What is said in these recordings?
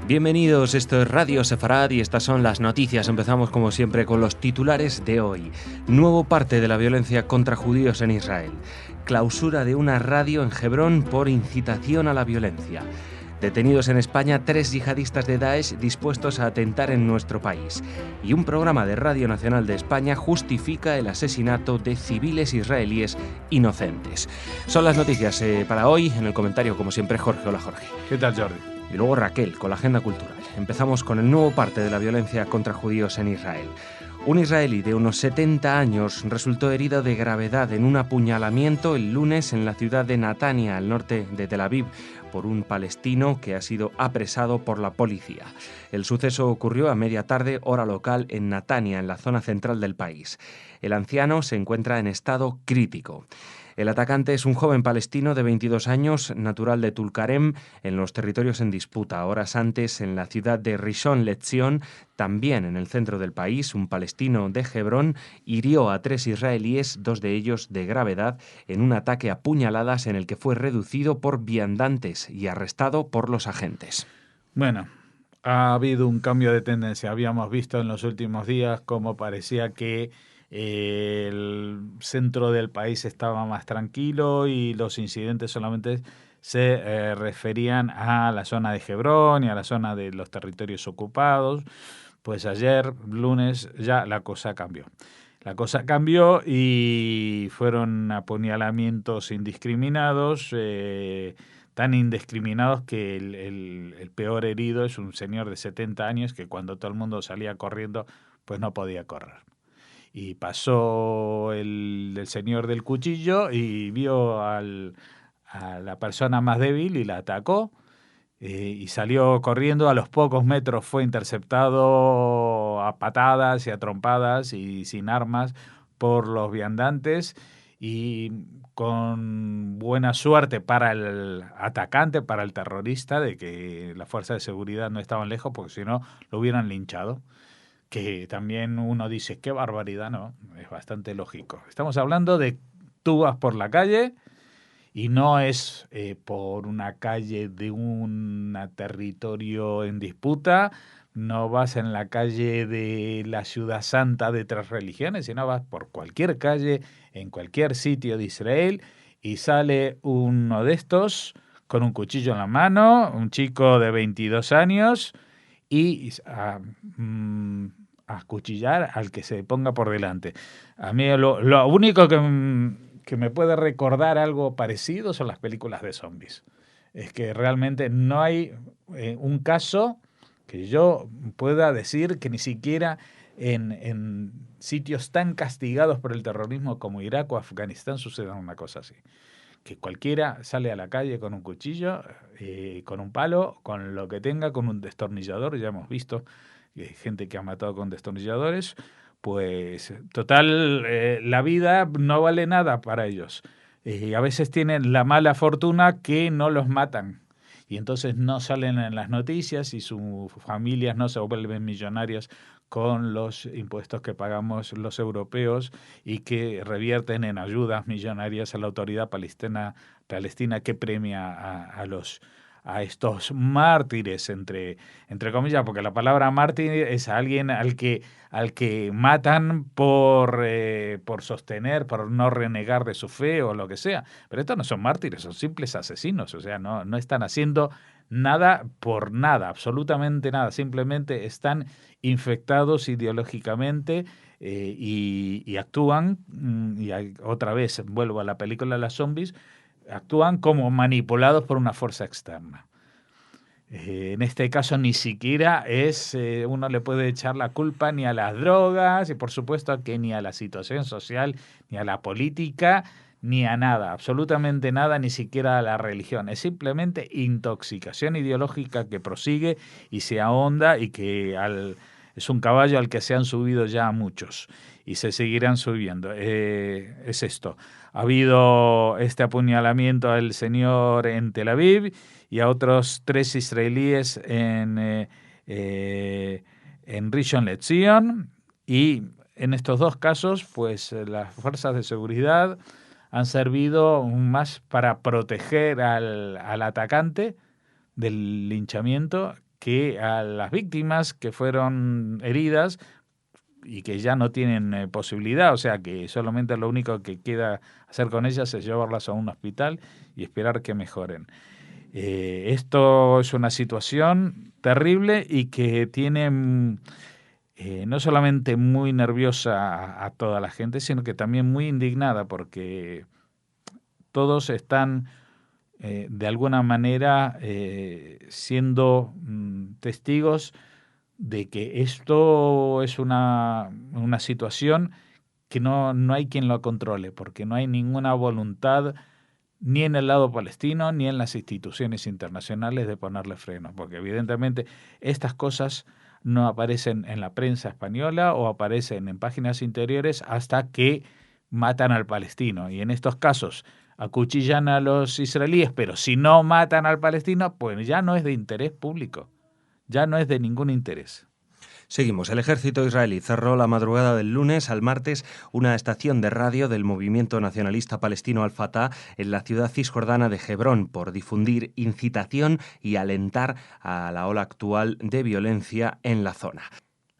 Bienvenidos, esto es Radio Sefarad y estas son las noticias. Empezamos como siempre con los titulares de hoy. Nuevo parte de la violencia contra judíos en Israel. Clausura de una radio en Hebrón por incitación a la violencia. Detenidos en España 3 yihadistas de Daesh dispuestos a atentar en nuestro país. Y un programa de Radio Nacional de España justifica el asesinato de civiles israelíes inocentes. Son las noticias para hoy. En el comentario, como siempre, Jorge. Hola, Jorge. ¿Qué tal, Jordi? Y luego Raquel, con la agenda cultural. Empezamos con el nuevo parte de la violencia contra judíos en Israel. Un israelí de unos 70 años resultó herido de gravedad en un apuñalamiento el lunes en la ciudad de Natania, al norte de Tel Aviv, por un palestino que ha sido apresado por la policía. El suceso ocurrió a media tarde, hora local, en Natania, en la zona central del país. El anciano se encuentra en estado crítico. El atacante es un joven palestino de 22 años, natural de Tulkarem, en los territorios en disputa. Horas antes, en la ciudad de Rishon LeZion, también en el centro del país, un palestino de Hebrón hirió a 3 israelíes, 2 de ellos de gravedad, en un ataque a puñaladas en el que fue reducido por viandantes y arrestado por los agentes. Bueno, ha habido un cambio de tendencia. Habíamos visto en los últimos días cómo parecía que el centro del país estaba más tranquilo y los incidentes solamente se referían a la zona de Hebrón y a la zona de los territorios ocupados. Pues ayer, lunes, ya la cosa cambió. La cosa cambió y fueron apuñalamientos indiscriminados, tan indiscriminados que el peor herido es un señor de 70 años que cuando todo el mundo salía corriendo, pues no podía correr. Y pasó el señor del cuchillo y vio a la persona más débil y la atacó. Y salió corriendo. A los pocos metros fue interceptado a patadas y a trompadas y sin armas por los viandantes, y con buena suerte para el atacante, para el terrorista, de que las fuerzas de seguridad no estaban lejos, porque si no lo hubieran linchado. Que también uno dice, qué barbaridad, ¿no? Es bastante lógico. Estamos hablando de tú vas por la calle y no es por una calle de un territorio en disputa, no vas en la calle de la ciudad santa de 3 religiones, sino vas por cualquier calle, en cualquier sitio de Israel, y sale uno de estos con un cuchillo en la mano, un chico de 22 años, y a acuchillar al que se ponga por delante. A mí lo único que me puede recordar algo parecido son las películas de zombies. Es que realmente no hay un caso que yo pueda decir que ni siquiera en sitios tan castigados por el terrorismo como Irak o Afganistán suceda una cosa así. Que cualquiera sale a la calle con un cuchillo, con un palo, con lo que tenga, con un destornillador. Ya hemos visto gente que ha matado con destornilladores. Pues total, la vida no vale nada para ellos. A veces tienen la mala fortuna que no los matan y entonces no salen en las noticias y sus familias no se vuelven millonarias con los impuestos que pagamos los europeos y que revierten en ayudas millonarias a la autoridad palestina que premia a estos mártires, entre comillas, porque la palabra mártir es a alguien al que matan por sostener, por no renegar de su fe o lo que sea. Pero estos no son mártires, son simples asesinos. O sea, no están haciendo nada por nada, absolutamente nada. Simplemente están infectados ideológicamente y actúan, y otra vez vuelvo a la película de las zombies, actúan como manipulados por una fuerza externa. En este caso ni siquiera uno le puede echar la culpa ni a las drogas y por supuesto que ni a la situación social, ni a la política, ni a nada, absolutamente nada, ni siquiera a la religión. Es simplemente intoxicación ideológica que prosigue y se ahonda y que es un caballo al que se han subido ya muchos y se seguirán subiendo. Es esto. Ha habido este apuñalamiento al señor en Tel Aviv y a otros 3 israelíes en Rishon LeZion, y en estos 2 casos pues las fuerzas de seguridad han servido más para proteger al atacante del linchamiento que a las víctimas que fueron heridas y que ya no tienen posibilidad, o sea que solamente lo único que queda hacer con ellas es llevarlas a un hospital y esperar que mejoren. Esto es una situación terrible y que tiene no solamente muy nerviosa a toda la gente, sino que también muy indignada, porque todos están de alguna manera siendo testigos de que esto es una situación que no hay quien lo controle, porque no hay ninguna voluntad ni en el lado palestino ni en las instituciones internacionales de ponerle freno, porque evidentemente estas cosas no aparecen en la prensa española o aparecen en páginas interiores hasta que matan al palestino, y en estos casos acuchillan a los israelíes, pero si no matan al palestino, pues ya no es de interés público, ya no es de ningún interés. Seguimos. El ejército israelí cerró la madrugada del lunes al martes una estación de radio del movimiento nacionalista palestino Al-Fatah en la ciudad cisjordana de Hebrón por difundir incitación y alentar a la ola actual de violencia en la zona.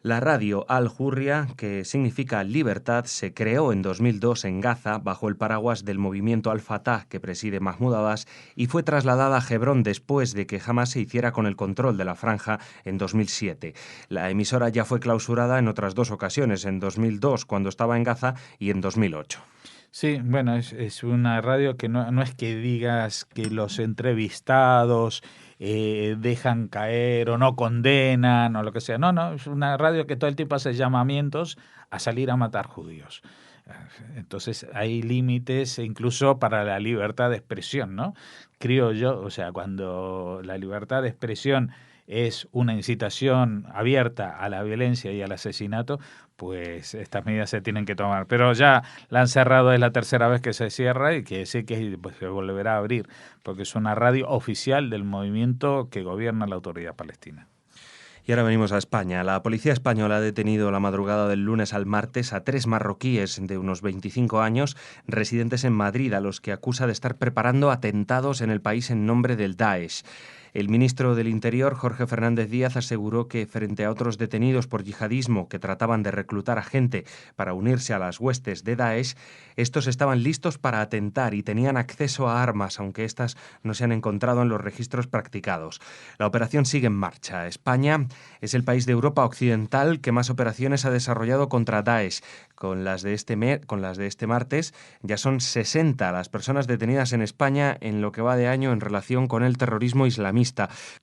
La radio Al-Hurria, que significa libertad, se creó en 2002 en Gaza bajo el paraguas del movimiento Al-Fatah que preside Mahmoud Abbas y fue trasladada a Hebrón después de que Hamas se hiciera con el control de la franja en 2007. La emisora ya fue clausurada en otras 2 ocasiones, en 2002 cuando estaba en Gaza y en 2008. Sí, bueno, es una radio que no es que digas que los entrevistados dejan caer o no condenan o lo que sea. No, es una radio que todo el tiempo hace llamamientos a salir a matar judíos. Entonces hay límites incluso para la libertad de expresión, ¿no? Creo yo, o sea, cuando la libertad de expresión es una incitación abierta a la violencia y al asesinato, pues estas medidas se tienen que tomar. Pero ya la han cerrado, es la tercera vez que se cierra y que sé que pues, se volverá a abrir, porque es una radio oficial del movimiento que gobierna la Autoridad Palestina. Y ahora venimos a España. La policía española ha detenido la madrugada del lunes al martes a 3 marroquíes de unos 25 años residentes en Madrid, a los que acusa de estar preparando atentados en el país en nombre del Daesh. El ministro del Interior, Jorge Fernández Díaz, aseguró que frente a otros detenidos por yihadismo que trataban de reclutar a gente para unirse a las huestes de Daesh, estos estaban listos para atentar y tenían acceso a armas, aunque éstas no se han encontrado en los registros practicados. La operación sigue en marcha. España es el país de Europa Occidental que más operaciones ha desarrollado contra Daesh. Con las de este martes ya son 60 las personas detenidas en España en lo que va de año en relación con el terrorismo islamista,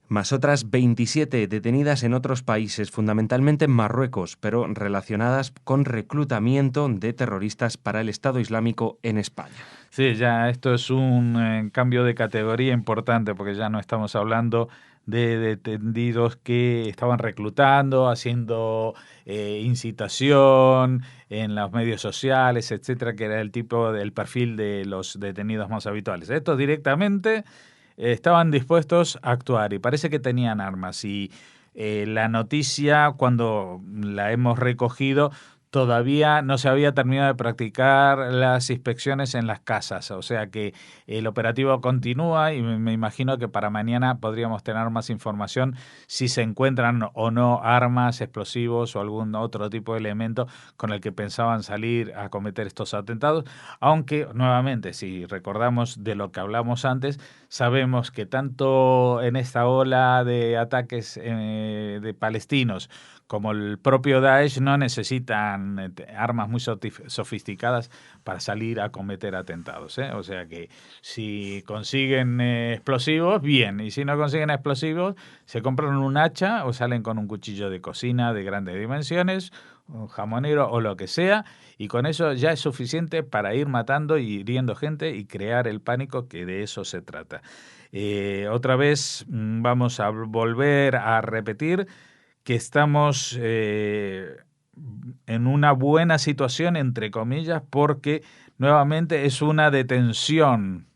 más otras 27 detenidas en otros países, fundamentalmente en Marruecos, pero relacionadas con reclutamiento de terroristas para el Estado Islámico en España. Sí, ya esto es un cambio de categoría importante, porque ya no estamos hablando de detenidos que estaban reclutando, haciendo incitación en los medios sociales, etcétera, que era el perfil de los detenidos más habituales. Estos directamente estaban dispuestos a actuar y parece que tenían armas. Y la noticia, cuando la hemos recogido, todavía no se había terminado de practicar las inspecciones en las casas, o sea que el operativo continúa y me imagino que para mañana podríamos tener más información si se encuentran o no armas, explosivos o algún otro tipo de elemento con el que pensaban salir a cometer estos atentados, aunque nuevamente, si recordamos de lo que hablamos antes, sabemos que tanto en esta ola de ataques de palestinos como el propio Daesh no necesitan armas muy sofisticadas para salir a cometer atentados, ¿eh? O sea que si consiguen explosivos, bien, y si no consiguen explosivos, se compran un hacha o salen con un cuchillo de cocina de grandes dimensiones, un jamonero o lo que sea, y con eso ya es suficiente para ir matando y hiriendo gente y crear el pánico, que de eso se trata. Otra vez vamos a volver a repetir que estamos en una buena situación, entre comillas, porque nuevamente es una detención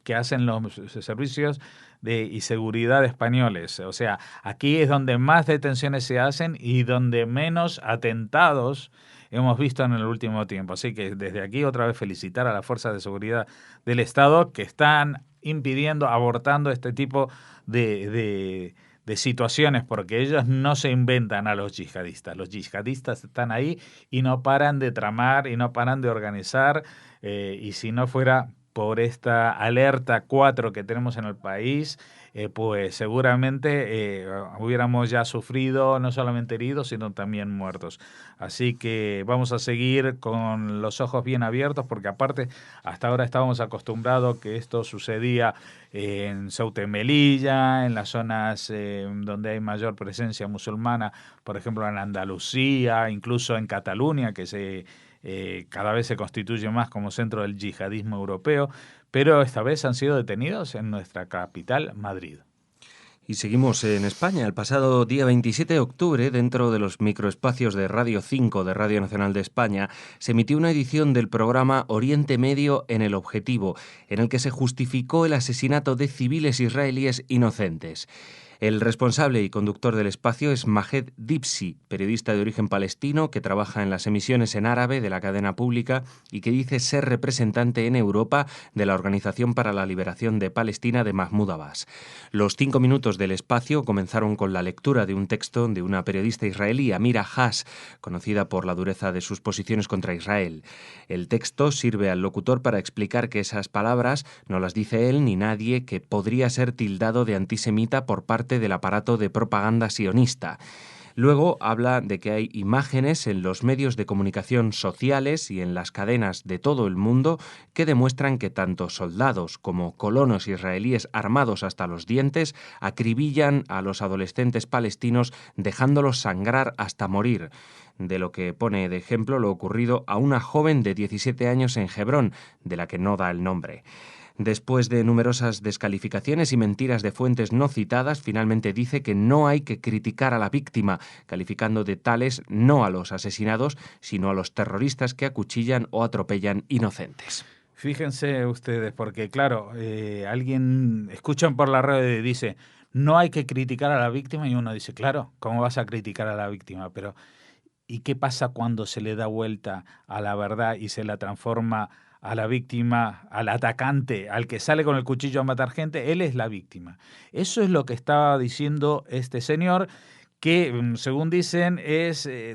que hacen los servicios y seguridad españoles. O sea, aquí es donde más detenciones se hacen y donde menos atentados hemos visto en el último tiempo. Así que desde aquí otra vez felicitar a las fuerzas de seguridad del Estado que están impidiendo, abortando este tipo de de situaciones, porque ellos no se inventan a los yihadistas están ahí y no paran de tramar y no paran de organizar, y si no fuera por esta alerta 4 que tenemos en el país, pues seguramente hubiéramos ya sufrido no solamente heridos, sino también muertos. Así que vamos a seguir con los ojos bien abiertos, porque aparte hasta ahora estábamos acostumbrados que esto sucedía en Ceuta y Melilla, en las zonas donde hay mayor presencia musulmana, por ejemplo en Andalucía, incluso en Cataluña, que cada vez se constituye más como centro del yihadismo europeo, pero esta vez han sido detenidos en nuestra capital, Madrid. Y seguimos en España. El pasado día 27 de octubre, dentro de los microespacios de Radio 5 de Radio Nacional de España, se emitió una edición del programa Oriente Medio en el Objetivo, en el que se justificó el asesinato de civiles israelíes inocentes. El responsable y conductor del espacio es Majed Dipsi, periodista de origen palestino que trabaja en las emisiones en árabe de la cadena pública y que dice ser representante en Europa de la Organización para la Liberación de Palestina de Mahmoud Abbas. Los 5 minutos del espacio comenzaron con la lectura de un texto de una periodista israelí, Amira Haas, conocida por la dureza de sus posiciones contra Israel. El texto sirve al locutor para explicar que esas palabras no las dice él ni nadie que podría ser tildado de antisemita por parte del aparato de propaganda sionista. Luego habla de que hay imágenes en los medios de comunicación sociales y en las cadenas de todo el mundo que demuestran que tanto soldados como colonos israelíes armados hasta los dientes acribillan a los adolescentes palestinos dejándolos sangrar hasta morir. De lo que pone de ejemplo lo ocurrido a una joven de 17 años en Hebrón, de la que no da el nombre. Después de numerosas descalificaciones y mentiras de fuentes no citadas, finalmente dice que no hay que criticar a la víctima, calificando de tales no a los asesinados, sino a los terroristas que acuchillan o atropellan inocentes. Fíjense ustedes, porque claro, alguien escuchan por la radio y dice, no hay que criticar a la víctima, y uno dice, claro, ¿cómo vas a criticar a la víctima? Pero ¿y qué pasa cuando se le da vuelta a la verdad y se la transforma a la víctima, al atacante, al que sale con el cuchillo a matar gente? Él es la víctima. Eso es lo que estaba diciendo este señor, que según dicen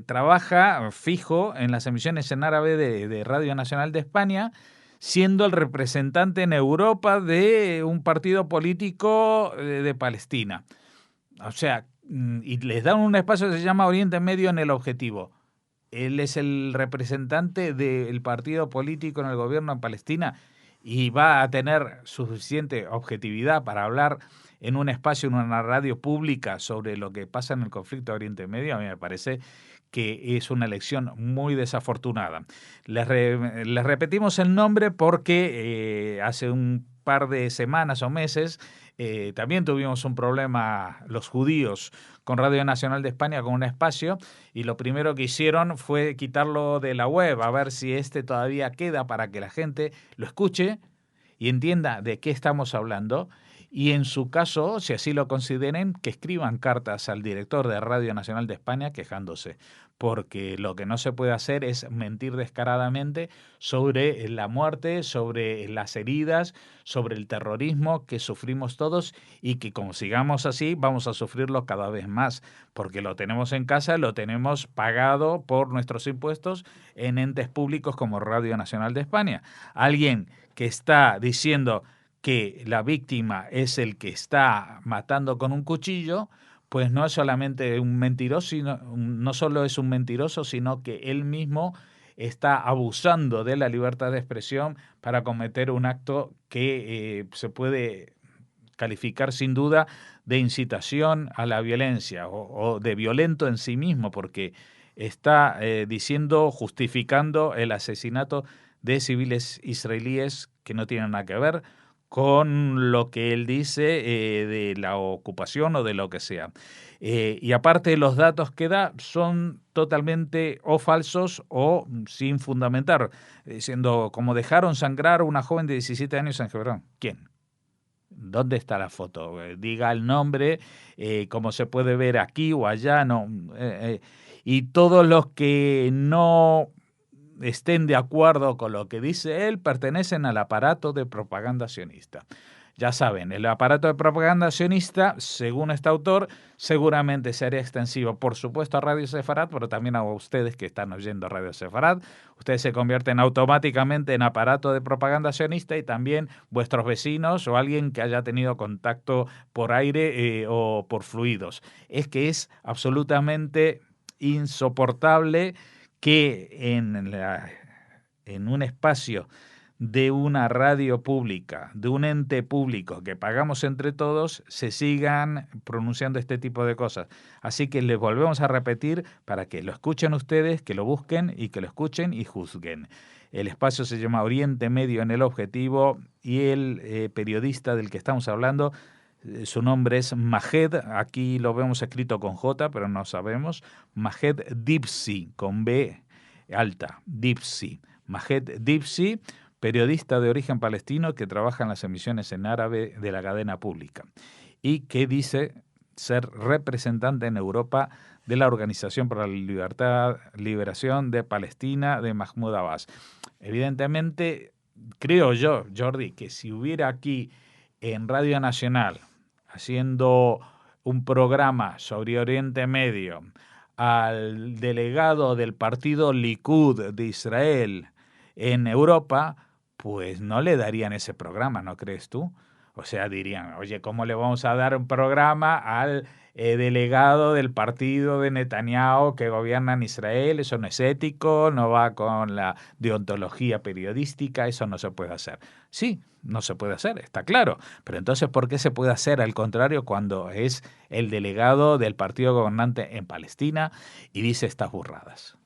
trabaja fijo en las emisiones en árabe de Radio Nacional de España, siendo el representante en Europa de un partido político de Palestina. O sea, y les dan un espacio que se llama Oriente Medio en el Objetivo. Él es el representante del partido político en el gobierno en Palestina y va a tener suficiente objetividad para hablar en un espacio, en una radio pública sobre lo que pasa en el conflicto de Oriente Medio. A mí me parece que es una elección muy desafortunada. Les repetimos el nombre porque hace un par de semanas o meses también tuvimos un problema los judíos con Radio Nacional de España con un espacio, y lo primero que hicieron fue quitarlo de la web, a ver si todavía queda para que la gente lo escuche y entienda de qué estamos hablando. Y en su caso, si así lo consideren, que escriban cartas al director de Radio Nacional de España quejándose, porque lo que no se puede hacer es mentir descaradamente sobre la muerte, sobre las heridas, sobre el terrorismo que sufrimos todos y que como sigamos así vamos a sufrirlo cada vez más, porque lo tenemos en casa, lo tenemos pagado por nuestros impuestos en entes públicos como Radio Nacional de España. Alguien que está diciendo que la víctima es el que está matando con un cuchillo, pues no es solamente un mentiroso, no solo es un mentiroso, sino que él mismo está abusando de la libertad de expresión para cometer un acto que se puede calificar sin duda de incitación a la violencia o de violento en sí mismo, porque está justificando el asesinato de civiles israelíes que no tienen nada que ver con lo que él dice de la ocupación o de lo que sea. Y aparte los datos que da son totalmente o falsos o sin fundamentar, diciendo como dejaron sangrar a una joven de 17 años en Hebrón. ¿Quién? ¿Dónde está la foto? Diga el nombre, como se puede ver aquí o allá, no. Y todos los que no estén de acuerdo con lo que dice él pertenecen al aparato de propaganda sionista. Ya saben, el aparato de propaganda sionista, según este autor, seguramente sería extensivo, por supuesto, a Radio Sefarad, pero también a ustedes que están oyendo Radio Sefarad. Ustedes se convierten automáticamente en aparato de propaganda sionista y también vuestros vecinos o alguien que haya tenido contacto por aire o por fluidos. Es que es absolutamente insoportable que en un espacio de una radio pública, de un ente público que pagamos entre todos, se sigan pronunciando este tipo de cosas. Así que les volvemos a repetir para que lo escuchen ustedes, que lo busquen y que lo escuchen y juzguen. El espacio se llama Oriente Medio en el Objetivo y el periodista del que estamos hablando, su nombre es Majed, aquí lo vemos escrito con J, pero no sabemos, Majed Dibsi, con B alta, Dibsi. Majed Dibsi, periodista de origen palestino que trabaja en las emisiones en árabe de la cadena pública y que dice ser representante en Europa de la Organización por la Liberación de Palestina de Mahmoud Abbas. Evidentemente, creo yo, Jordi, que si hubiera aquí en Radio Nacional haciendo un programa sobre Oriente Medio al delegado del partido Likud de Israel en Europa, pues no le darían ese programa, ¿no crees tú? O sea, dirían, oye, ¿cómo le vamos a dar un programa al delegado del partido de Netanyahu que gobierna en Israel? Eso no es ético, no va con la deontología periodística, eso no se puede hacer. Sí, no se puede hacer, está claro. Pero entonces, ¿por qué se puede hacer al contrario cuando es el delegado del partido gobernante en Palestina y dice estas burradas?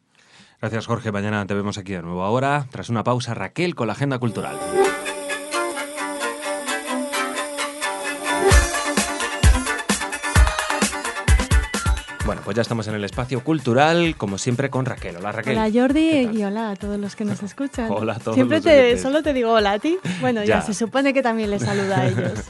Gracias, Jorge. Mañana te vemos aquí de nuevo. Ahora, tras una pausa, Raquel con la agenda cultural. Bueno, pues ya estamos en el espacio cultural, como siempre, con Raquel. Hola, Raquel. Hola, Jordi, y hola a todos los que nos escuchan. Hola a todos Siempre los oyentes. solo te digo hola a ti. Bueno, ya se supone que también les saluda a ellos.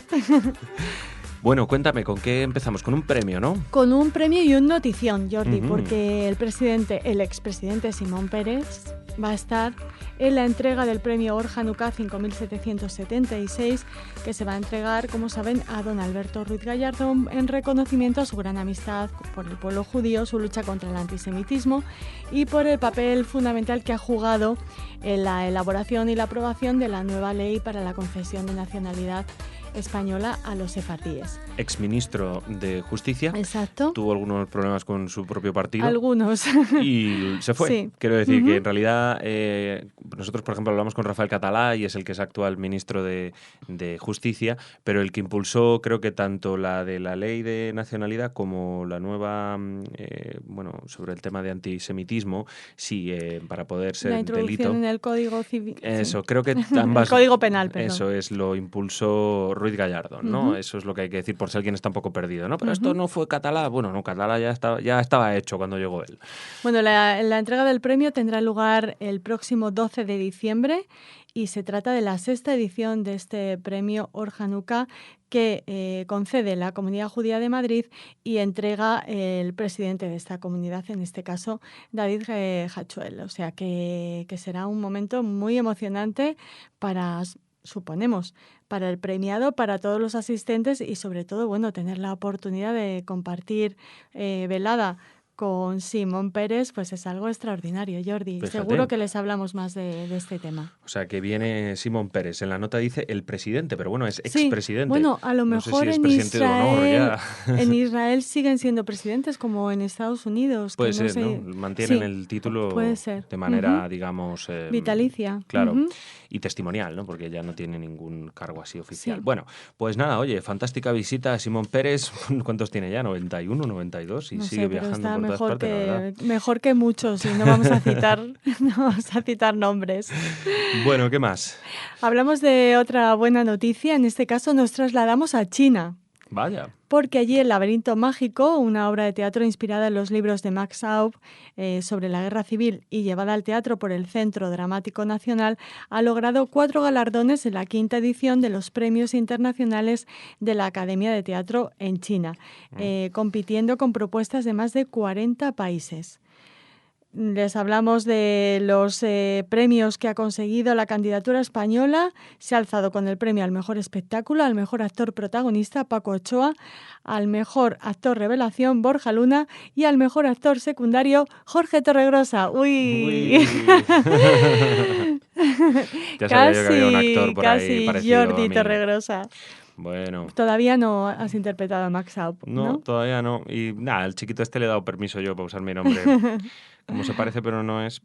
Bueno, cuéntame, ¿con qué empezamos? Con un premio, ¿no? Con un premio y un notición, Jordi, porque el expresidente Simón Pérez va a estar en la entrega del premio Or Hanukkah 5776, que se va a entregar, como saben, a don Alberto Ruiz Gallardón en reconocimiento a su gran amistad por el pueblo judío, su lucha contra el antisemitismo y por el papel fundamental que ha jugado en la elaboración y la aprobación de la nueva ley para la concesión de nacionalidad española a los sefardíes. Exministro de Justicia. Exacto. Tuvo algunos problemas con su propio partido. Algunos. Y se fue. Sí. Quiero decir que en realidad nosotros, por ejemplo, hablamos con Rafael Catalá y es el que es actual ministro de Justicia, pero el que impulsó, creo que tanto la de la ley de nacionalidad como la nueva, sobre el tema de antisemitismo, sí, para poder ser la introducción delito. En el Código Civil. Eso, sí. creo que ambas. El Código Penal, perdón. Eso es, lo impulsó Ruiz Gallardón, ¿no? Eso es lo que hay que decir por si alguien está un poco perdido, ¿no? Pero esto no fue Catalá. Bueno, no, Catalá ya estaba hecho cuando llegó él. Bueno, la entrega del premio tendrá lugar el próximo 12 de diciembre y se trata de la 6ª edición de este premio Or Hanukkah que concede la Comunidad Judía de Madrid y entrega el presidente de esta comunidad, en este caso David Hachuel. O sea que será un momento muy emocionante suponemos, para el premiado, para todos los asistentes y sobre todo, bueno, tener la oportunidad de compartir velada con Simón Pérez, pues es algo extraordinario, Jordi. Fíjate. Seguro que les hablamos más de este tema. O sea, que viene Simón Pérez. En la nota dice el presidente, pero bueno, es expresidente. Sí, bueno, a lo mejor no sé si es en presidente Israel, de honor ya. En Israel siguen siendo presidentes como en Estados Unidos. Puede que no ser, sé. ¿no? Mantienen el título puede ser. de manera, digamos... vitalicia. Claro, y testimonial, ¿no? Porque ya no tiene ningún cargo así oficial. Sí. Bueno, pues nada, oye, fantástica visita a Simón Pérez. ¿Cuántos tiene ya? ¿91, 92? Y no sigue sé, viajando está por todas partes, la verdad. Mejor que muchos y no vamos a citar nombres. Bueno, ¿qué más? Hablamos de otra buena noticia. En este caso nos trasladamos a China. Vaya. Porque allí El laberinto mágico, una obra de teatro inspirada en los libros de Max Aub sobre la guerra civil y llevada al teatro por el Centro Dramático Nacional, ha logrado 4 galardones en la 5ª edición de los premios internacionales de la Academia de Teatro en China, compitiendo con propuestas de más de 40 países. les hablamos de los premios que ha conseguido la candidatura española. Se ha alzado con el premio al mejor espectáculo, al mejor actor protagonista, Paco Ochoa, al mejor actor revelación, Borja Luna, y al mejor actor secundario, Jorge Torregrosa. ¡Uy! Ya sabía yo que había un actor por ahí casi parecido a Jordi mí. Torregrosa. Bueno. Todavía no has interpretado a Max Aub, ¿no? Todavía no. Y nada, al chiquito este le he dado permiso yo para usar mi nombre. Como se parece, pero no es.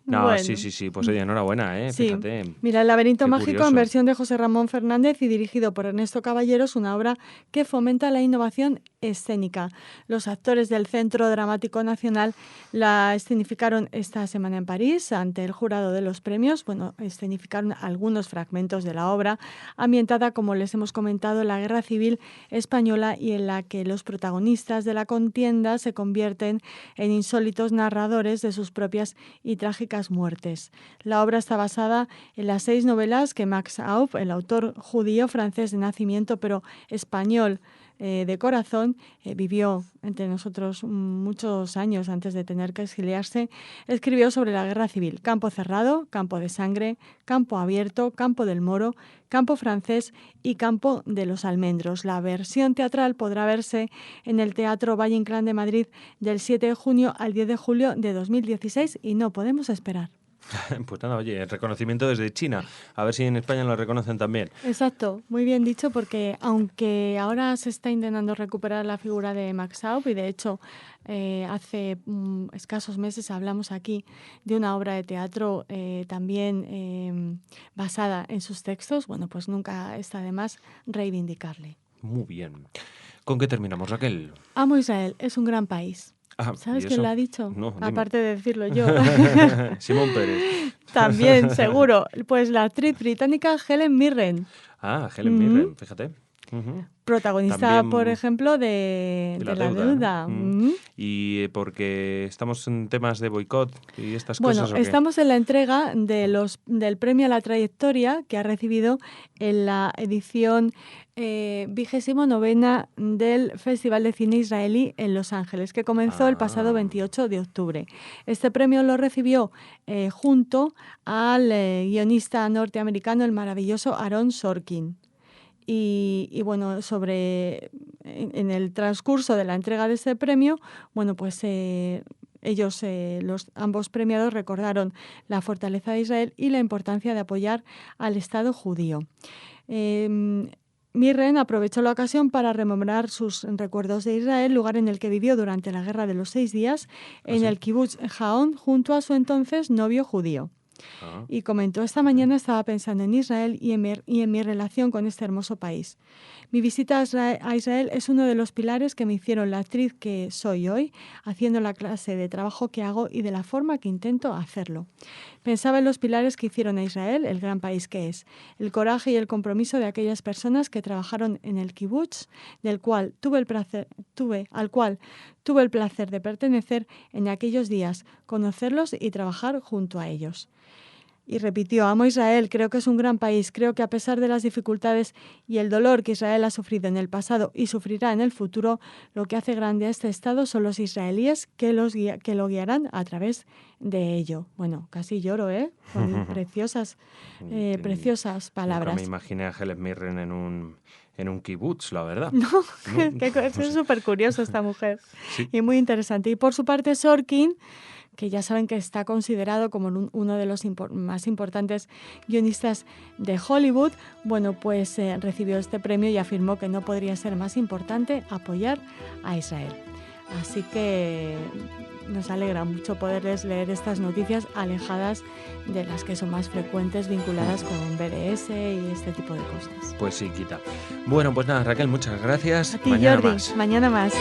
No, Bueno. sí. Pues oye, enhorabuena, Sí. Fíjate. Mira, El laberinto Qué mágico, curioso. en versión de José Ramón Fernández y dirigido por Ernesto Caballeros, una obra que fomenta la innovación escénica. Los actores del Centro Dramático Nacional la escenificaron esta semana en París ante el jurado de los premios. Bueno, escenificaron algunos fragmentos de la obra, ambientada, como les hemos comentado, en la Guerra Civil Española y en la que los protagonistas de la contienda se convierten en insólitos narradores de sus propias y trágicas muertes. La obra está basada en las 6 novelas que Max Aub, el autor judío francés de nacimiento pero español de corazón, vivió entre nosotros muchos años antes de tener que exiliarse, escribió sobre la guerra civil: campo cerrado, campo de sangre, campo abierto, campo del Moro, campo francés y campo de los almendros. La versión teatral podrá verse en el Teatro Valle Inclán de Madrid del 7 de junio al 10 de julio de 2016 y no podemos esperar. Pues nada, oye, el reconocimiento desde China. A ver si en España lo reconocen también. Exacto, muy bien dicho, porque aunque ahora se está intentando recuperar la figura de Max Aub, y de hecho hace escasos meses hablamos aquí de una obra de teatro también basada en sus textos, bueno, pues nunca está de más reivindicarle. Muy bien. ¿Con qué terminamos, Raquel? Amo Israel, es un gran país. ¿Sabes quién lo ha dicho? No, dime. Aparte de decirlo yo. Simón Pérez. También, seguro. Pues la actriz británica Helen Mirren. Ah, Helen Mirren, fíjate. Uh-huh. Protagonista, También por ejemplo, de la deuda. ¿No? Y porque estamos en temas de boicot y estas bueno, cosas. Bueno, estamos en la entrega del premio a la trayectoria que ha recibido en la edición 29ª del Festival de Cine Israelí en Los Ángeles, que comenzó el pasado 28 de octubre. Este premio lo recibió junto al guionista norteamericano, el maravilloso Aaron Sorkin. Y bueno, en el transcurso de la entrega de este premio, bueno, pues ellos, ambos premiados, recordaron la fortaleza de Israel y la importancia de apoyar al Estado judío. Mirren aprovechó la ocasión para rememorar sus recuerdos de Israel, lugar en el que vivió durante la Guerra de los 6 días, en el Kibbutz Jaon, junto a su entonces novio judío. Y comentó: esta mañana estaba pensando en Israel y en mi relación con este hermoso país. Mi visita a Israel es uno de los pilares que me hicieron la actriz que soy hoy, haciendo la clase de trabajo que hago y de la forma que intento hacerlo. Pensaba en los pilares que hicieron a Israel el gran país que es, el coraje y el compromiso de aquellas personas que trabajaron en el kibutz, al cual tuve el placer de pertenecer en aquellos días, conocerlos y trabajar junto a ellos. Y repitió: amo Israel, creo que es un gran país, creo que a pesar de las dificultades y el dolor que Israel ha sufrido en el pasado y sufrirá en el futuro, lo que hace grande a este Estado son los israelíes que lo guiarán a través de ello. Bueno, casi lloro, con preciosas palabras. Nunca me imaginé a Helen Mirren en un kibutz, la verdad. No, es súper curiosa esta mujer. Sí. Y muy interesante. Y por su parte, Sorkin, que ya saben que está considerado como uno de los más importantes guionistas de Hollywood, bueno, pues recibió este premio y afirmó que no podría ser más importante apoyar a Israel. Así que nos alegra mucho poderles leer estas noticias alejadas de las que son más frecuentes, vinculadas con BDS y este tipo de cosas. Pues sí, quita. Bueno, pues nada, Raquel, muchas gracias. A ti, Mañana Jordi. más. Mañana más.